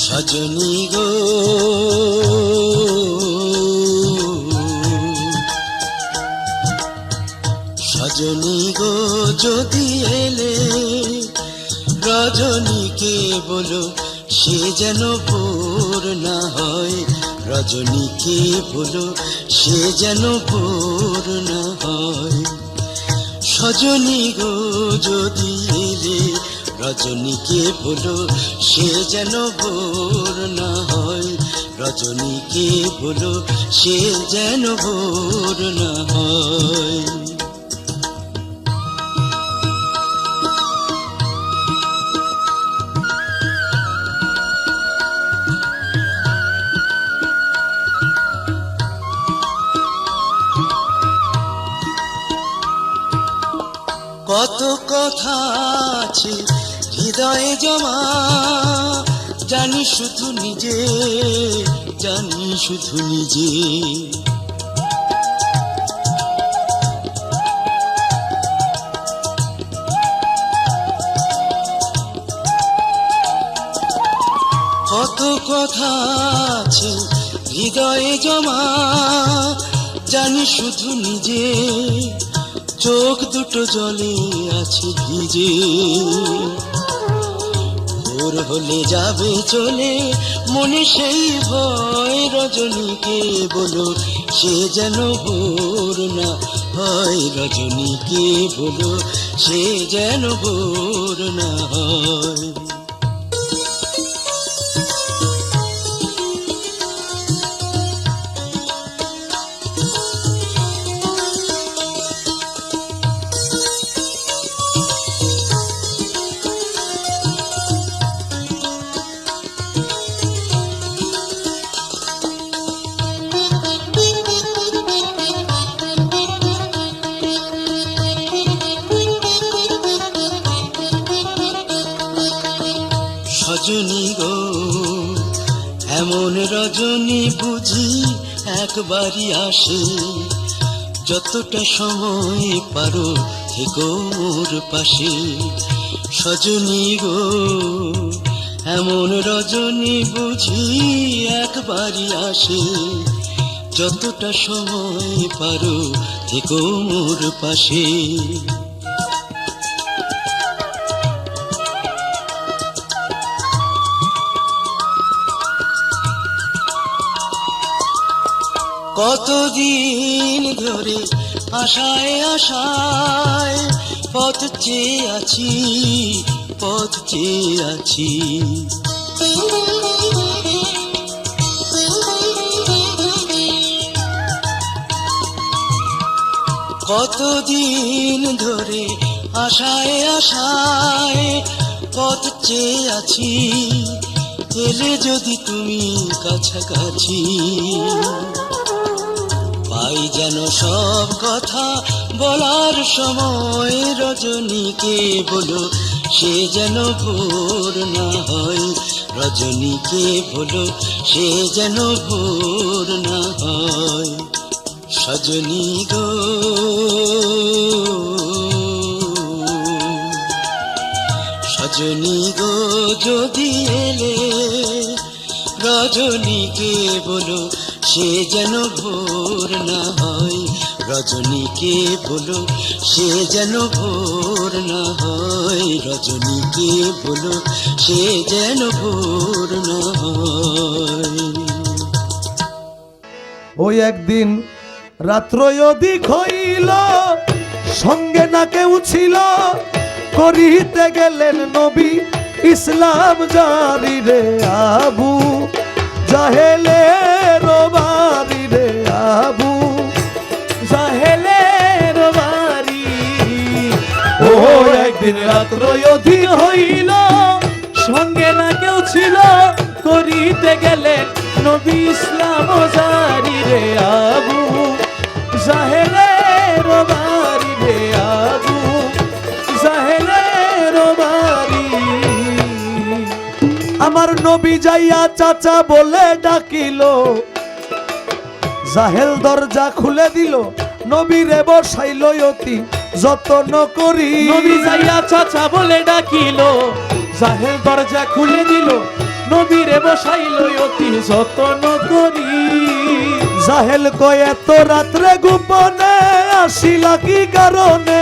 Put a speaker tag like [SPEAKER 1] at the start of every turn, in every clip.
[SPEAKER 1] সজনী গো সজনী গো যদি এলে রজনীকে বলো সে যেন ভোর না হয়, রজনীকে বলো সে যেন ভোর না হয়। সজনী গো যদি এলে রজনীকে বলো সে যেন ভোর না হয়, রজনীকে বলো সে যেন ভোর না হয়। কত কথা আছে হৃদয়ে জমা, জানি শুধু নিজে, জানি শুধু নিজে। কত কথা আছে হৃদয়ে জমা, জানি শুধু নিজে, চোখ দুটো জলে আছে ভিজে। ভোর হলে যাবে চলে মনে সেই ভয়, রজনীকে বলো সে যেন ভোর না হয়, রজনীকে বলো সে যেন ভোর না হয়। সজনী গো এমন রজনী বুঝি একবারই আসে, যতটা সময় পারো থেকো মোর পাশে। সজনী গো এমন রজনী বুঝি একবারই আসে, যতটা সময় পারো থেকো মোর পাশে। কতদিন ধরে আশায় আশায় পথ চেয়ে আছি, পথ চেয়ে আছি। কতদিন ধরে আশায় আশায় পথ চেয়ে আছি, এলে যদি তুমি কাছাকাছি। পাই যেন সব কথা বলার সময়, রজনীকে বলো সে যেন ভোর না হয়, রজনীকে বলো সে যেন ভোর না হয়। সজনী গো সজনী গো যদি এলে রজনীকে বলো সে যেন ভোর না হয়, রজনীকে বলো সে যেন ভোর না হয়, রজনীকে বলো সে যেন ভোর না হয়।
[SPEAKER 2] ওই একদিন রাত্র অধিক হইল, সঙ্গে না কেউ ছিল, করিতে গেলেন নবী ইসলাম জারি রে আবু জাহেলের বাড়ি রে আবু অধিক
[SPEAKER 3] হইল সঙ্গে না কেউ ছিল করিতে গেলেন নবী ইসলাম জারি রে আবু জাহেলের বাড়ি রে আবু জাহেলের বাড়ি।
[SPEAKER 2] আমার নবী যাইয়া চাচা বলে ডাকিল, জাহেল দরজা খুলে দিল, নবীরে বসাইল অতি যত্ন করি।
[SPEAKER 3] নবী যাইয়া চাচা বলে ডাকিল, জাহেল দরজা খুলে দিল, নবীরে বসাইল অতি যত্ন করি।
[SPEAKER 2] জাহেল কয় এত রাত্রে গোপনে আসিলা কি কারণে,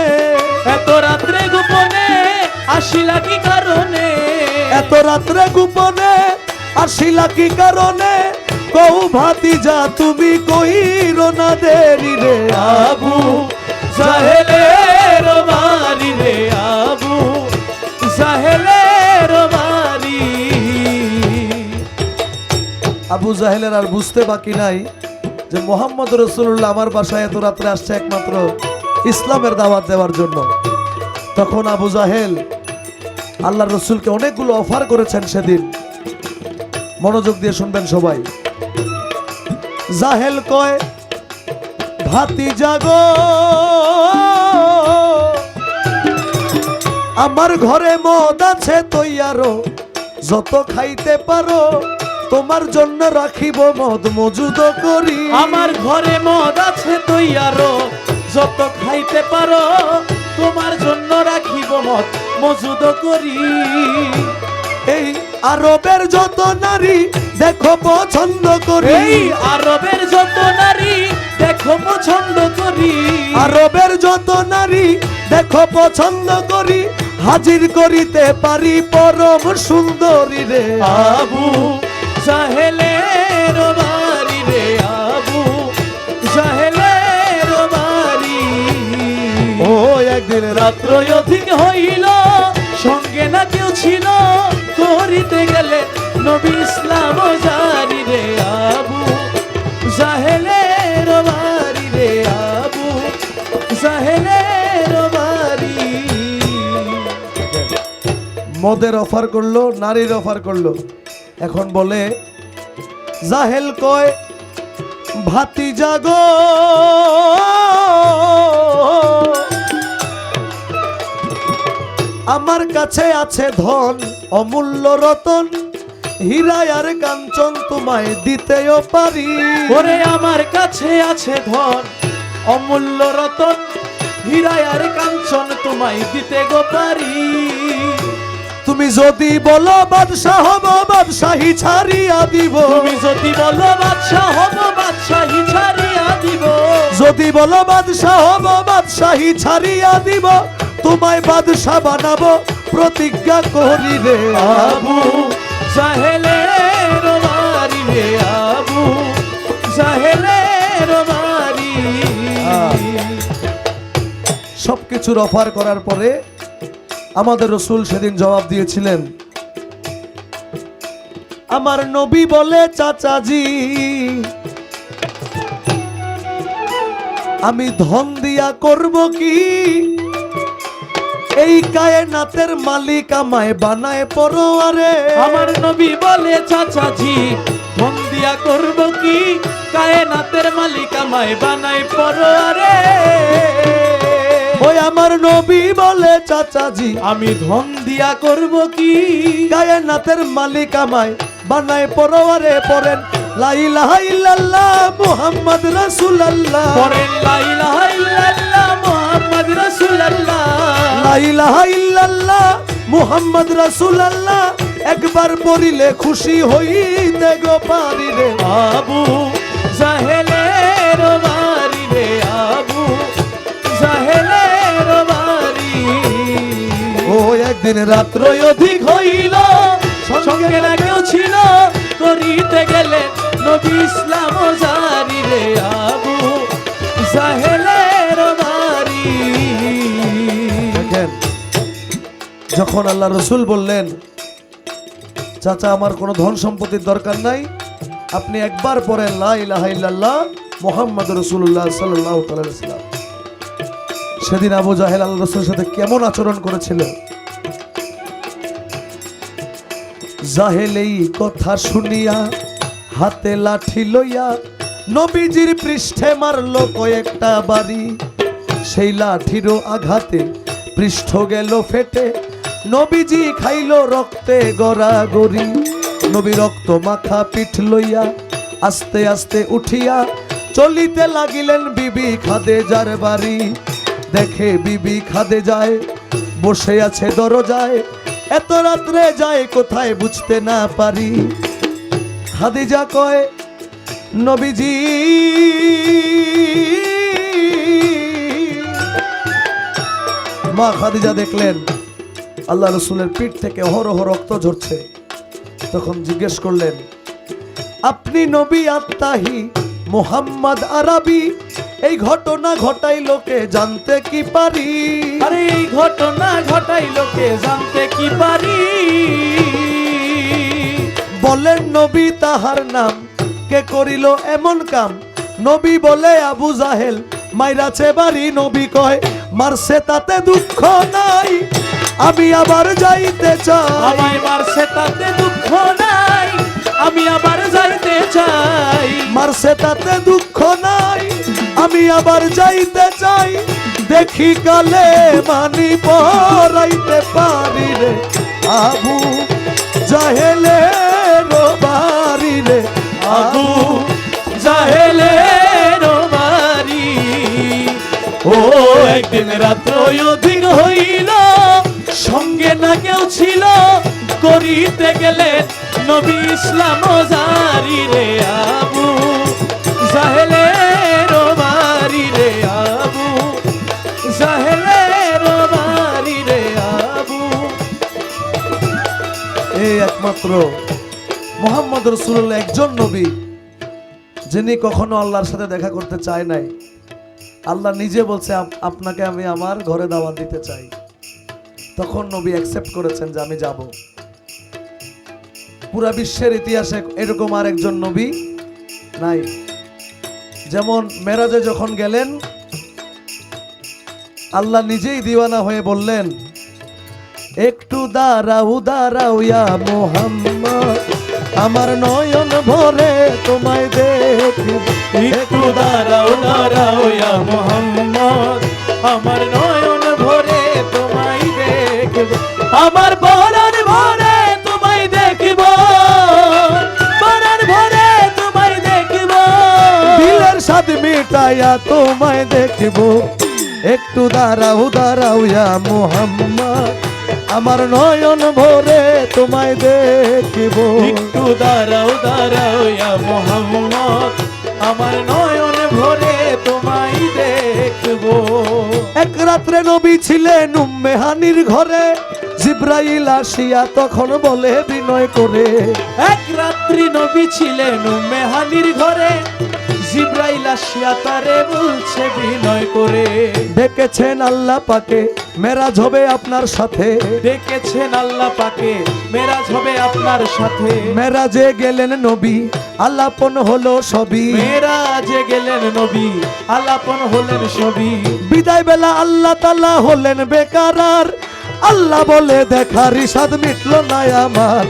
[SPEAKER 3] এত রাত্রে গোপনে আসিলা কি কারণে,
[SPEAKER 2] এত রাত্রে গোপনে আসিলা কি কারণে, কৌ ভাতিজা তুমি কইরো না দেরি রে
[SPEAKER 3] আবু জাহেলের বাড়ি রে আবু জাহেলের বাড়ি।
[SPEAKER 2] আবু জাহেলের আর বুঝতে বাকি নাই যে মোহাম্মদ রসুল্লাহ আমার বাসায় এত রাত্রে আসছে একমাত্র ইসলামের দাওয়াত দেওয়ার জন্য। তখন আবু জাহেল আল্লাহ রসুলকে অনেকগুলো অফার করেছেন সেদিন, মনোযোগ দিয়ে শুনবেন সবাই। জাহেল কয় ভাতিজা গো আমার ঘরে মদ আছে তৈয়ারো, যত খাইতে পারো তোমার জন্য রাখিব মদ মজুদ করি।
[SPEAKER 3] আমার ঘরে মদ আছে তৈয়ারো, যত খাইতে পারো তোমার জন্য রাখিব মদ মজুদ করি।
[SPEAKER 2] এই আরবের যত নারী দেখো পছন্দ করি,
[SPEAKER 3] এই আরবের যত নারী দেখো পছন্দ করি,
[SPEAKER 2] আরবের যত নারী দেখো পছন্দ করি, হাজির করিতে পারি পরম সুন্দরী রে
[SPEAKER 3] আবু জাহেলের বাড়ি রে আবু জাহেলের বাড়ি।
[SPEAKER 2] ও একদিন
[SPEAKER 3] রাত্র অধিক হইল সঙ্গে না কেউ ছিল করিতে গেলে নবী ইসলাম জারি রে আবু জাহেলের বাড়ি রে আবু জাহেলের বাড়ি।
[SPEAKER 2] মদের অফার করলো, নারীর অফার করলো, এখন বলে জাহেল কয় ভাতিজা গো আমার কাছে আছে ধন অমূল্য রতন, হীরা আর কাঞ্চন তোমায় দিতেও পারি।
[SPEAKER 3] ওরে আমার কাছে আছে ধন অমূল্য রতন, হীরা আর কাঞ্চন তোমায় দিতে গো পারি।
[SPEAKER 2] তুমি যদি বলো বাদশাহ হব বাদশাহী ছাড়িয়া দিব,
[SPEAKER 3] তুমি যদি বলো বাদশাহ হব বাদশাহী ছাড়িয়া দিব,
[SPEAKER 2] যদি বলো বাদশাহ হব বাদশাহী ছাড়িয়া দিব, তোমায় বাদশাহ বানাবো প্রতিজ্ঞা করি রে
[SPEAKER 3] আবু জাহেলের বাড়ি রে আবু জাহেলের বাড়ি।
[SPEAKER 2] সবকিছুর অফার করার পরে আমাদের রসুল সেদিন জবাব দিয়েছিলেন, আমার নবী বলে চাচাজি আমি ধন দিয়া করব কি, এই কায়নাতের মালিক আমায় বানায় পরোয়ারে।
[SPEAKER 3] আমার নবী বলে চাচাজি ধন দিয়া করব কি, কায়নাতের মালিক আমায় বানায় পরোয়ারে।
[SPEAKER 2] ওই আমার নবী বলে চাচাজি
[SPEAKER 3] আমি ধন দিয়া করব কি,
[SPEAKER 2] কায়নাতের মালিক আমায় বানায় পরোয়ারে। পড়েন লা ইলাহা ইল্লাল্লাহ মুহাম্মদ রাসূলুল্লাহ,
[SPEAKER 3] পড়েন লা ইলাহা ইল্লাল্লাহ মুহাম্মদ রাসূলুল্লাহ,
[SPEAKER 2] লা ইলাহা ইল্লাল্লাহ মুহাম্মদ রাসূলুল্লাহ, একবার পড়িলে খুশি হইতে গো পারি রে
[SPEAKER 3] আবু জাহেলের বাড়ি রে আবু জাহেলের বাড়ি।
[SPEAKER 2] ও একদিন রাত্র
[SPEAKER 3] অধিক হইল সঙ্গে না কেউ ছিল করিতে গেলে নবী ইসলাম জারি রে আবু জাহেলের বাড়ি।
[SPEAKER 2] দেখেন যখন আল্লাহ রসুল বললেন চাচা আমার কোনো ধন সম্পত্তির দরকার নাই, আপনি একবার পড়েন লা ইলাহা ইল্লাল্লাহ মুহাম্মদ রাসূলুল্লাহ সাল্লাল্লাহু তাআলা আলাইহি ওয়াসাল্লাম। সেদিন আবু জাহেল আল্লাহ রসুলের সাথে কেমন আচরণ করেছিল জাহেল এই কথা শুনিয়া হাতে লাঠি লইয়া নবীজির পৃষ্ঠে মারল কয়েকটা বাড়ি। সেই লাঠিরও আঘাতে পৃষ্ঠ গেল ফেটে, নবীজি খাইল রক্তে গড়াগড়ি। নবী রক্ত মাখা পিঠ লইয়া আস্তে আস্তে উঠিয়া চলিতে লাগিলেন বিবি খাদেজার বাড়ি। দেখে বিবি খাদেজায় বসে আছে দরজায়, এত রাত্রে যায় কোথায় বুঝতে না পারি। খাদিজা কয়, নবীজি মা খাদিজা দেখলেন আল্লাহ রসুলের পিঠ থেকে অহরহ রক্ত ঝরছে। তখন জিজ্ঞেস করলেন, আপনি নবী আত্মাহি মোহাম্মদ আরবি, এই ঘটনা ঘটাই লোকে জানতে কি পারি?
[SPEAKER 3] আরে এই ঘটনা ঘটাই লোকে জানতে কি পারি?
[SPEAKER 2] বলেন নবী তাহার নাম, কে করিল এমন কাম? নবী বলে আবু জাহেল মাইরাছে বাড়ি। নবী কয়, মারছে তাতে দুঃখ নাই, আমি আবার যাইতে চাই।
[SPEAKER 3] আমায় মারছে তাতে দুঃখ নাই, আমি আবার যাইতে চাই।
[SPEAKER 2] মারছে তাতে দুঃখ নাই, আমি আবার যাইতে চাই। দেখি কালে মানি পরাইতে পারি রে আবু জাহেলের বাড়ি রে
[SPEAKER 3] আবু জাহেলের বাড়ি। ও একদিন রাত্র অধিক হইল, সঙ্গে না কেউ ছিল, করিতে গেলেন নবী ইসলাম জারি রে আবু জাহেলের বাড়ি রে আবু জাহেলের বাড়ি রে আবু।
[SPEAKER 2] এই একমাত্র মুহাম্মদ রাসূলুল্লাহ একজন নবী যিনি কখনো আল্লাহর সাথে দেখা করতে চায় নাই। আল্লাহ নিজে বলছে, আপনাকে আমি আমার ঘরে দাওয়াত দিতে চাই। তখন নবী অ্যাকসেপ্ট করেছেন যে আমি যাব। পুরা বিশ্বের ইতিহাসে এরকম আর একজন নবী নাই। যেমন মেরাজে যখন গেলেন, আল্লাহ নিজেই দিওয়ানা হয়ে বললেন, একটু দাঁড়াও দাঁড়াও ইয়া মুহাম্মদ, আমার নয়ন ভরে তোমায় দেখি।
[SPEAKER 3] একটু দাঁড়াও দাঁড়াও ইয়া মুহাম্মদ, আমার নয়ন ভরে তোমায় দেখব, আমার পরাণ ভরে তোমায় দেখব, পরাণ ভরে তোমায় দেখব,
[SPEAKER 2] দিলের স্বাদ মিটাইয়া তোমায় দেখব। একটু দাঁড়াও দাঁড়াও ইয়া মুহাম্মদ, আমার নয়ন ভরে তোমায় দেখব।
[SPEAKER 3] একটু দাঁড়াও দাঁড়াও ইয়া মুহাম্মদ, আমার নয়ন ভরে তোমায় দেখব।
[SPEAKER 2] এক রাত্রে নবী ছিলেন উম্মে হানির ঘরে, জিব্রাইল আসিয়া তখন বলে বিনয় করে।
[SPEAKER 3] এক রাত্রি নবী ছিলেন উম্মে হানির ঘরে, জিব্রাইল আসিয়া তারে বলছে বিনয় করে।
[SPEAKER 2] ডেকেছেন আল্লাহ পাকে, মেরাজ হবে আপনার সাথে।
[SPEAKER 3] ডেকেছেন আল্লাহ পাকে, মেরাজ হবে আপনার সাথে।
[SPEAKER 2] মেরাজে গেলেন নবী, আলাপন হলো সবই।
[SPEAKER 3] মেরাজে গেলেন নবী, আলাপন হলেন সবই।
[SPEAKER 2] বিদায় বেলা আল্লাহ তাআলা হলেন বেকারার, আল্লাহ বলে দেখার ইসাদ মিটলো না আমার।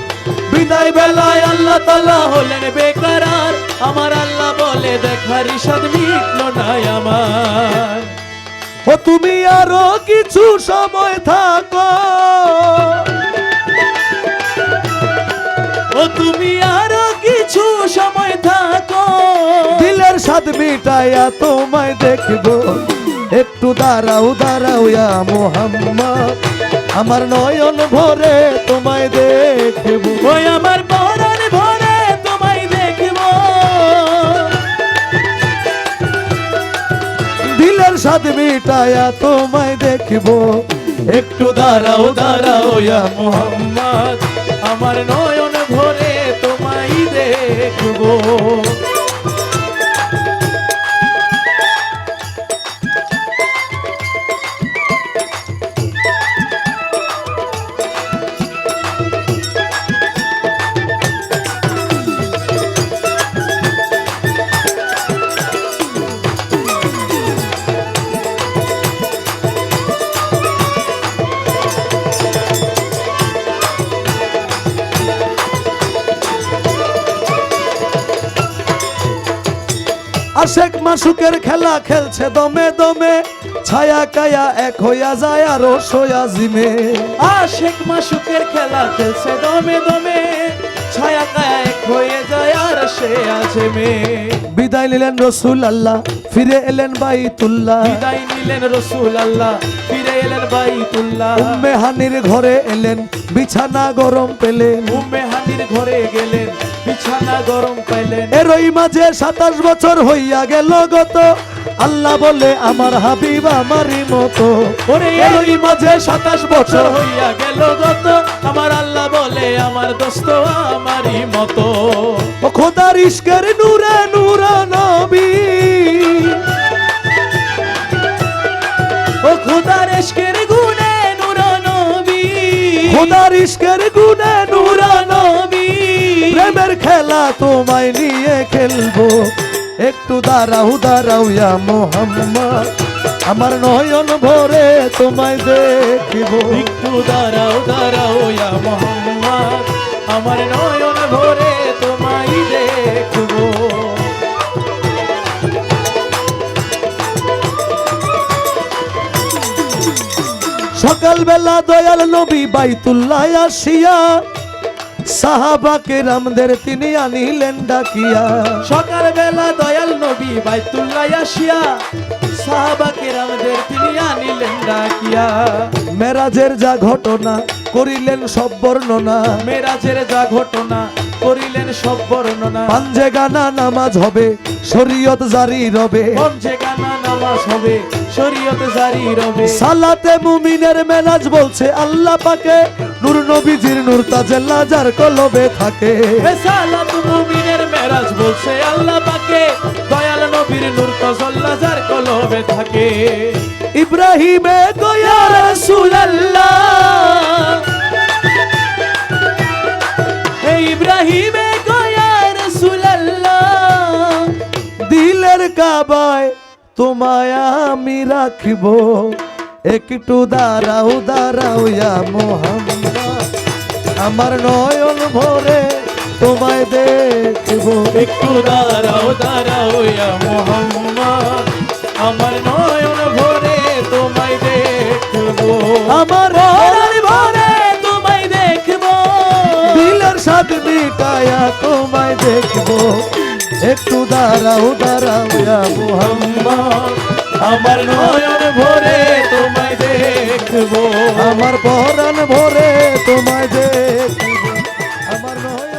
[SPEAKER 3] বিদায় বেলায় আল্লাহ তাআলা হলেন বেকারার, আমার আল্লাহ বলে দেখার ইসাদ মিটলো না আমার।
[SPEAKER 2] ও তুমি আরো কিছু সময় থাকো,
[SPEAKER 3] ও তুমি আরো কিছু সময় থাকো,
[SPEAKER 2] দিলের স্বাদ মিটাইয়া তোমায় দেখবো। একটু দাঁড়াও দাঁড়াও ইয়া মুহাম্মদ, আমার নয়ন ভরে তোমায় দেখবো।
[SPEAKER 3] ওই আমার পরাণ ভরে তোমায় দেখব,
[SPEAKER 2] দিলের স্বাদ মিটাইয়া তোমায় দেখবো।
[SPEAKER 3] একটু দাঁড়াও দাঁড়াও ইয়া মুহাম্মদ, আমার নয়ন ভরে তোমায় দেখব।
[SPEAKER 2] আশেক মাসুকের খেলা খেলছে দমে দমে, ছায়া কায়া এক হইয়া যায় আর সয়াজিমে।
[SPEAKER 3] আশেক মাসুকের খেলা খেলছে দমে দমে, ছায়া কায়া এক হয়ে যায় আর সে আছে মে।
[SPEAKER 2] বিদায় নিলেন রসুল আল্লাহ, ফিরে এলেন বাইতুল্লাহ।
[SPEAKER 3] বিদায় নিলেন রসুল আল্লাহ, ফিরে এলেন বাইতুল্লাহ।
[SPEAKER 2] উম্মে হানির ঘরে এলেন, বিছানা গরম পেলেন।
[SPEAKER 3] উম্মে হানির ঘরে গেলেন, বিছানা গরম পাইলেন।
[SPEAKER 2] এরই মাঝে 27 বছর হইয়া গেল গত, আল্লাহ বলে আমার হাবিব আমারই মতো।
[SPEAKER 3] ওরে এরই মাঝে 27 বছর হইয়া গেল গত, আমার আল্লাহ বলে আমার দোস্ত আমারই মতো।
[SPEAKER 2] ও খোদার ইশকের নূরে নূরা নবী,
[SPEAKER 3] ও খোদার ইশকের গুণে নূর নবী,
[SPEAKER 2] খোদার ইশকের গুণে নূরা
[SPEAKER 3] নবী।
[SPEAKER 2] প্রেমের খেলা তোমায় নিয়ে খেলবো, একটু দাঁড়াও দাঁড়াও ইয়া মোহাম্মদ, আমার নয়ন ভরে তোমায় দেখিব।
[SPEAKER 3] একটু দাঁড়াও দাঁড়াও ইয়া মোহাম্মদ, আমার নয়ন ভরে তোমায় দেখবো।
[SPEAKER 2] সকালবেলা দয়াল নবী বাইতুল্লাহ আসিয়া, সাহাবা কেরামদের তিনি আনিলেন ডাকিয়া।
[SPEAKER 3] সকালবেলা দয়াল নবী বাইতুল্লাহ আসিয়া, সাহাবা কেরামদের তিনি আনিলেন ডাকিয়া।
[SPEAKER 2] মেরাজের যা ঘটনা করিলেন সব বর্ণনা,
[SPEAKER 3] মেরাজের যা ঘটনা করিলেন সব বর্ণনা।
[SPEAKER 2] পাঞ্জে গানা নামাজ হবে, শরীয়ত জারি রবে।
[SPEAKER 3] পঞ্চে গানা নামাজ হবে, শরীয়ত জারি রবে।
[SPEAKER 2] সালাতে মুমিনের মেরাজ বলছে আল্লাহ পাকে, নূর নবীজির নূর তাজেল্লা যার কলবে থাকে।
[SPEAKER 3] সালাত মুমিনের মেরাজ বলছে আল্লাহ পাকে, দয়াল নবীর নূর তাজাল্লা যার কলবে থাকে।
[SPEAKER 2] ইব্রাহিমে গয়া রাসূলুল্লাহ,
[SPEAKER 3] হে ইব্রাহিমে গয়া রাসূলুল্লাহ,
[SPEAKER 2] দিলের কাবায় তোমায় আমি রাখিব, একটু দাঁড়াও দাঁড়াও ইয়া মোহাম্মদ, আমার নয়ন ভরে তোমায় দেখব।
[SPEAKER 3] একটু দাঁড়াও দাঁড়াও ইয়া মুহাম্মদ, আমার নয়ন ভরে তোমায় দেখবো।
[SPEAKER 2] আমার
[SPEAKER 3] পরাণ ভরে তোমায় দেখবো।
[SPEAKER 2] দিলের স্বাদ মিটায়া তোমায় দেখব, একটু দাঁড়াও দাঁড়াও ইয়া মোহাম্মদ,
[SPEAKER 3] আমার নয়ন ভরে তোমায় দেখবো।
[SPEAKER 2] আমার পরাণ ভরে তোমায় দেখব, আমার নয়ন